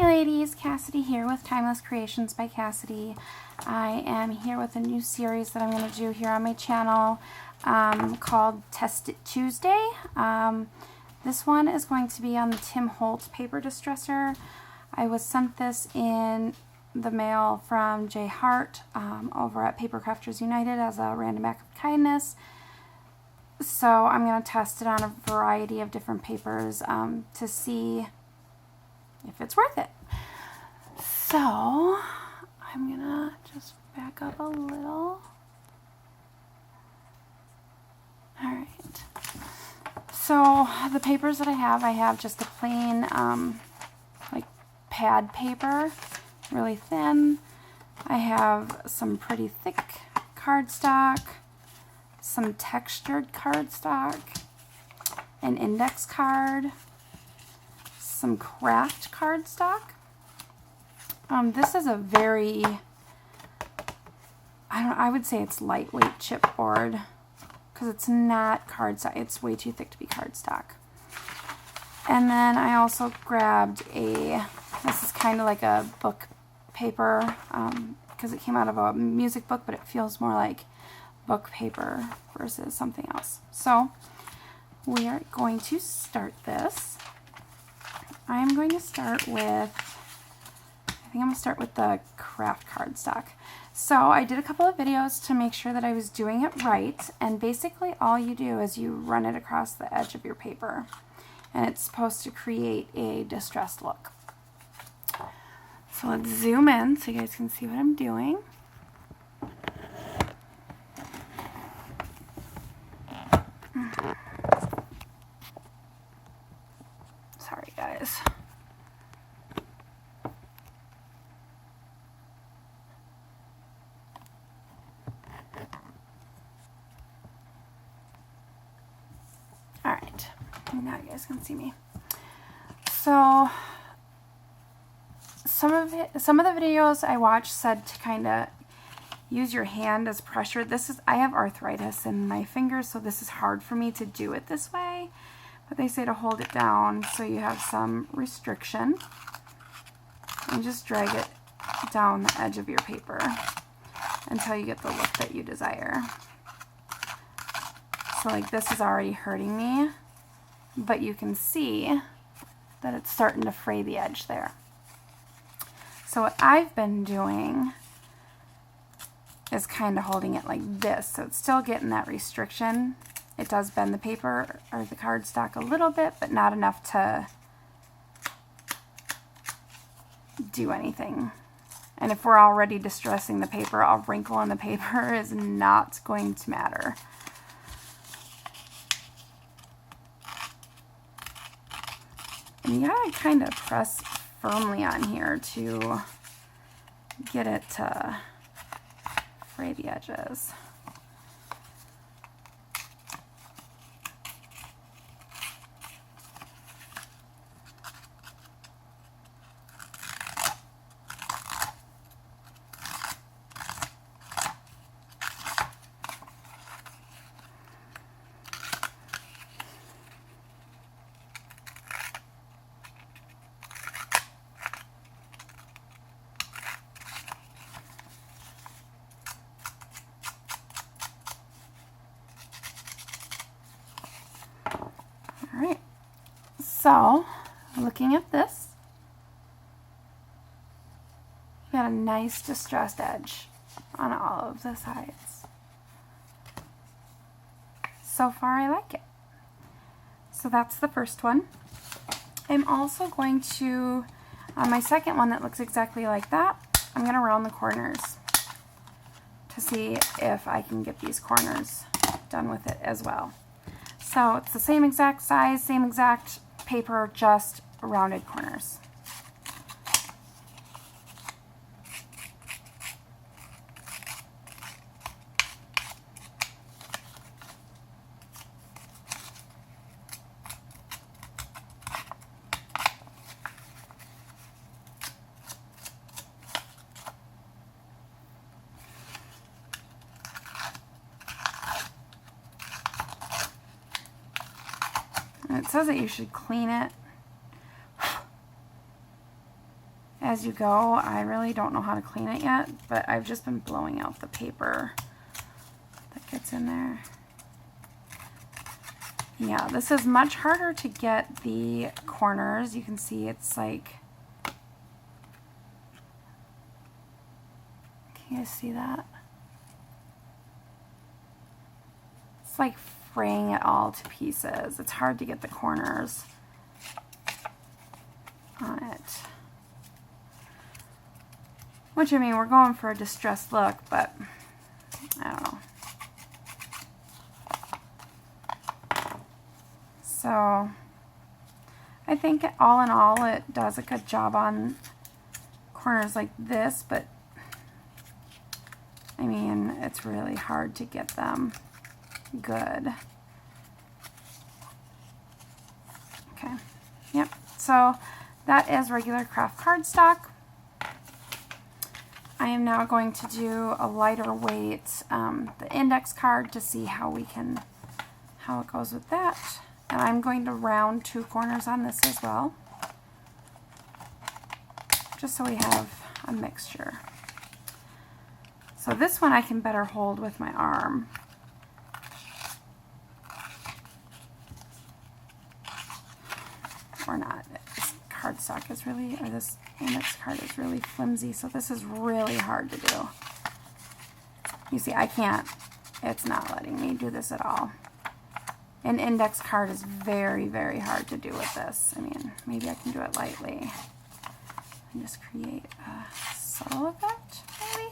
ladies, Cassidy here with Timeless Creations by Cassidy. I am here with a new series that I'm going to do here on my channel called Test It Tuesday. This one is going to be on the Tim Holtz paper distressor. I was sent this in the mail from J. Hart over at Paper Crafters United as a random act of kindness. So I'm going to test it on a variety of different papers to see if it's worth it. So I'm going to just back up a little. Alright. So the papers that I have just a plain like pad paper, really thin. I have some pretty thick cardstock, some textured cardstock, an index card, some Kraft cardstock. This is a very, I would say it's lightweight chipboard because it's not cardstock. It's way too thick to be cardstock. And then I also grabbed this is kind of like a book paper because it came out of a music book, but it feels more like book paper versus something else. So we are going to start this. I'm going to start with, I think I'm going to start with the Kraft cardstock. So I did a couple of videos to make sure that I was doing it right, and basically all you do is you run it across the edge of your paper, and it's supposed to create a distressed look. So let's zoom in so you guys can see what I'm doing. Sorry guys. Alright, now you guys can see me. So some of the videos I watched said to kind of use your hand as pressure. I have arthritis in my fingers, so this is hard for me to do it this way. But they say to hold it down so you have some restriction. And just drag it down the edge of your paper until you get the look that you desire. So like this is already hurting me, but you can see that it's starting to fray the edge there. So what I've been doing is kind of holding it like this, so it's still getting that restriction. It does bend the paper or the cardstock a little bit, but not enough to do anything. And if we're already distressing the paper, a wrinkle in the paper is not going to matter. And you gotta kind of press firmly on here to get it to fray the edges. Alright, so looking at this, you got a nice distressed edge on all of the sides. So far I like it. So that's the first one. I'm also going to, on my second one that looks exactly like that, I'm going to round the corners to see if I can get these corners done with it as well. So it's the same exact size, same exact paper, just rounded corners. And it says that you should clean it as you go. I really don't know how to clean it yet, but I've just been blowing out the paper that gets in there. Yeah, this is much harder to get the corners. You can see it's like, can you guys see that? It's like fraying it all to pieces. It's hard to get the corners on it. Which, I mean, we're going for a distressed look, but I don't know. So I think all in all it does a good job on corners like this, but I mean, it's really hard to get them good. Okay, yep, so that is regular Kraft cardstock. I am now going to do a lighter weight, the index card, to see how it goes with that. And I'm going to round 2 corners on this as well, just so we have a mixture. So this one I can better hold with my arm. Or not. This cardstock is really, or this index card is really flimsy, so this is really hard to do. You see, I can't, it's not letting me do this at all. An index card is very, very hard to do with this. I mean, maybe I can do it lightly and just create a subtle effect, maybe.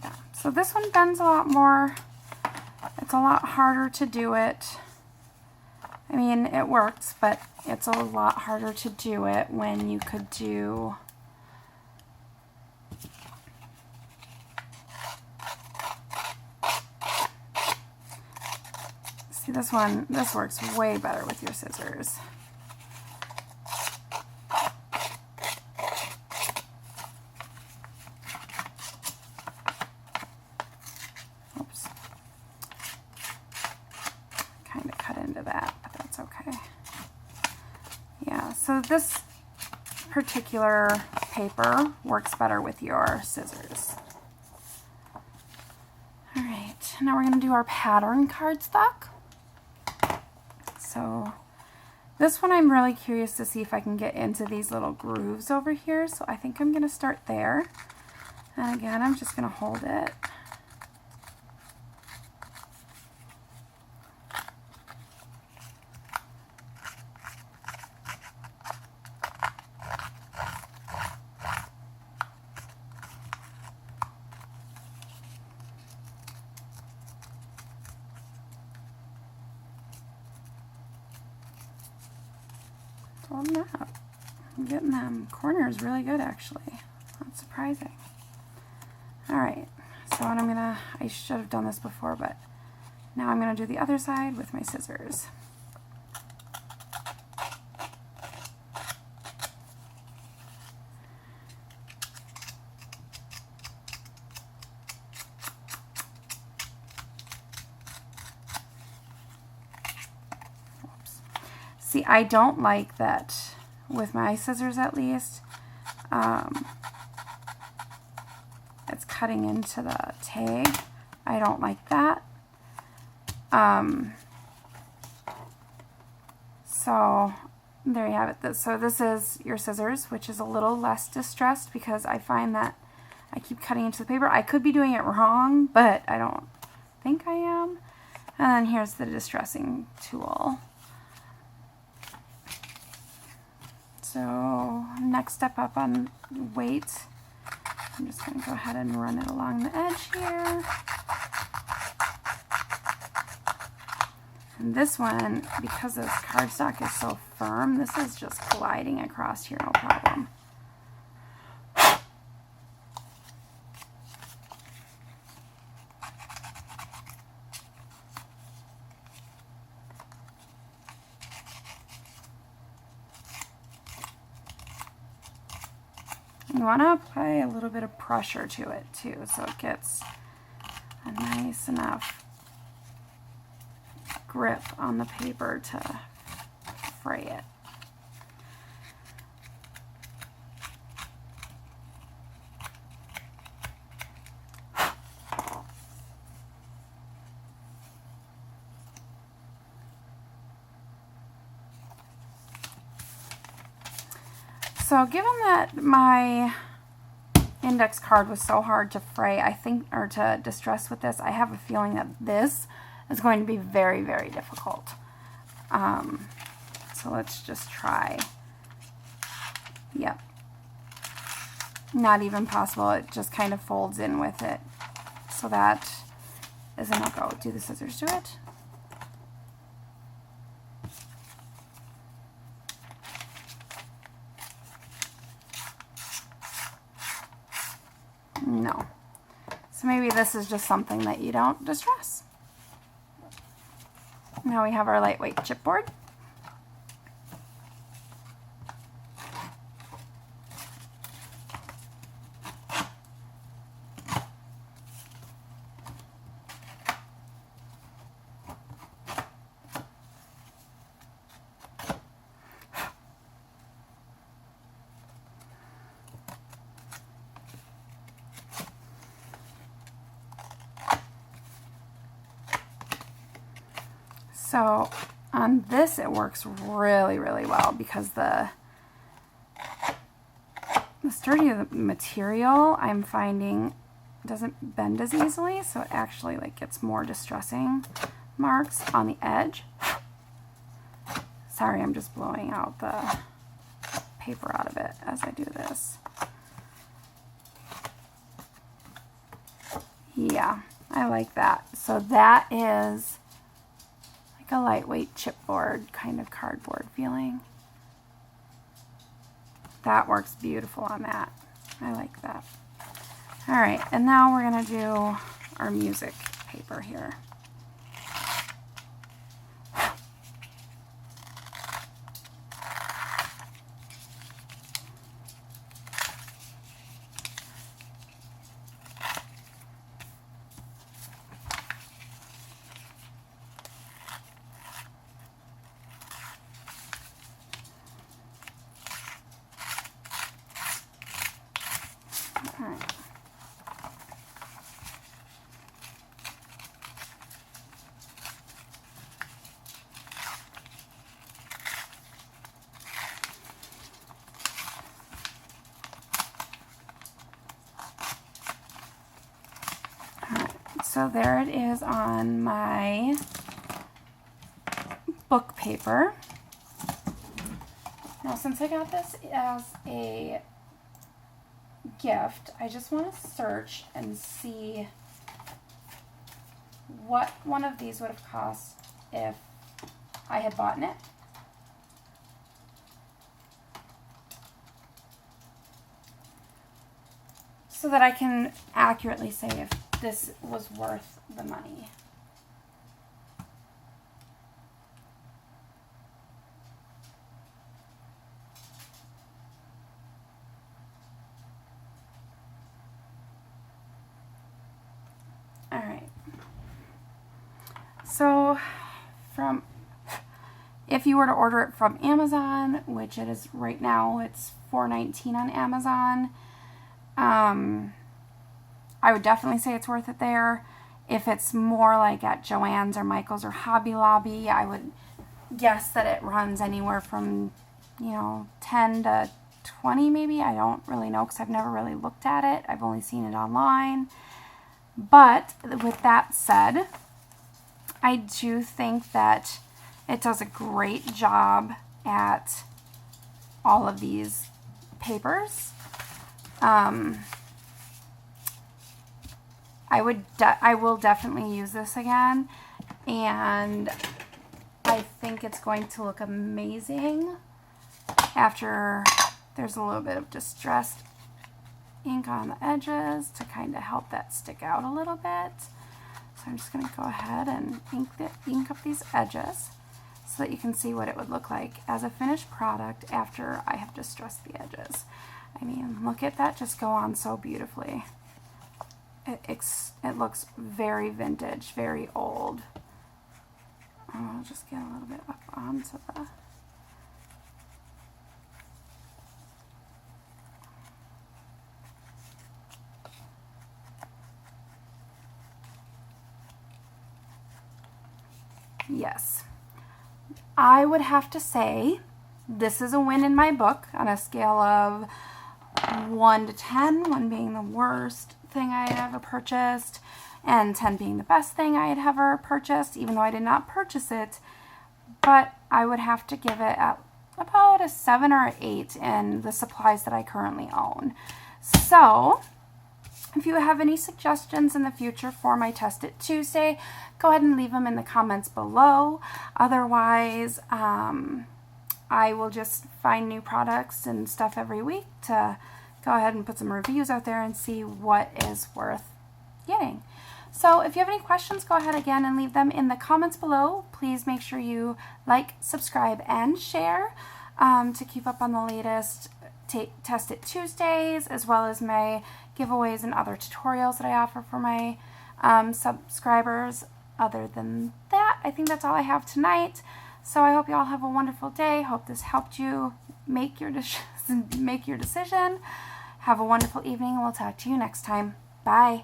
Yeah, so this one bends a lot more. It's a lot harder to do it. I mean, it works, but it's a lot harder to do it when you could do see this one, this works way better with your scissors. So this particular paper works better with your scissors. All right, now we're going to do our pattern cardstock. So this one I'm really curious to see if I can get into these little grooves over here. So I think I'm going to start there. And again, I'm just going to hold it. I'm getting them corners really good, actually. That's surprising. Alright, so what I should have done this before, but now I'm going to do the other side with my scissors. See, I don't like that, with my scissors at least, it's cutting into the tag. I don't like that. So there you have it. So this is your scissors, which is a little less distressed because I find that I keep cutting into the paper. I could be doing it wrong, but I don't think I am. And then here's the distressing tool. So next step up on weight, I'm just going to go ahead and run it along the edge here. And this one, because this cardstock is so firm, this is just gliding across here, no problem. You want to apply a little bit of pressure to it too, so it gets a nice enough grip on the paper to fray it. So given that my index card was so hard to fray, I think, or to distress with this, I have a feeling that this is going to be very, very difficult. So let's just try. Yep. Not even possible. It just kind of folds in with it. So that is a no-go. Do the scissors to it? No. So maybe this is just something that you don't distress. Now we have our lightweight chipboard. So on this it works really, really well because the sturdy of the material I'm finding doesn't bend as easily, so it actually like gets more distressing marks on the edge. Sorry, I'm just blowing out the paper out of it as I do this. Yeah, I like that. So that is a lightweight chipboard kind of cardboard feeling. That works beautiful on that. I like that. All right, and now we're gonna do our music paper here. So there it is on my book paper. Now since I got this as a gift, I just want to search and see what one of these would have cost if I had bought it. So that I can accurately say if this was worth the money. All right. So if you were to order it from Amazon, which it is right now, it's $4.19 on Amazon. I would definitely say it's worth it there. If it's more like at Joann's or Michael's or Hobby Lobby, I would guess that it runs anywhere from, you know, 10 to 20 maybe. I don't really know because I've never really looked at it. I've only seen it online. But with that said, I do think that it does a great job at all of these papers. I will definitely use this again, and I think it's going to look amazing after there's a little bit of distressed ink on the edges to kind of help that stick out a little bit. So I'm just going to go ahead and ink up these edges so that you can see what it would look like as a finished product after I have distressed the edges. I mean, look at that just go on so beautifully. It looks very vintage, very old. I'll just get a little bit up onto the... Yes. I would have to say this is a win in my book on a scale of 1 to 10, 1 being the worst thing I had ever purchased and 10 being the best thing I had ever purchased, even though I did not purchase it. But I would have to give it about a 7 or 8 in the supplies that I currently own. So if you have any suggestions in the future for my Test It Tuesday, go ahead and leave them in the comments below. Otherwise, I will just find new products and stuff every week to go ahead and put some reviews out there and see what is worth getting. So if you have any questions, go ahead again and leave them in the comments below. Please make sure you like, subscribe, and share to keep up on the latest Test It Tuesdays, as well as my giveaways and other tutorials that I offer for my subscribers. Other than that, I think that's all I have tonight. So I hope you all have a wonderful day. Hope this helped you make your decision. Have a wonderful evening, and we'll talk to you next time. Bye.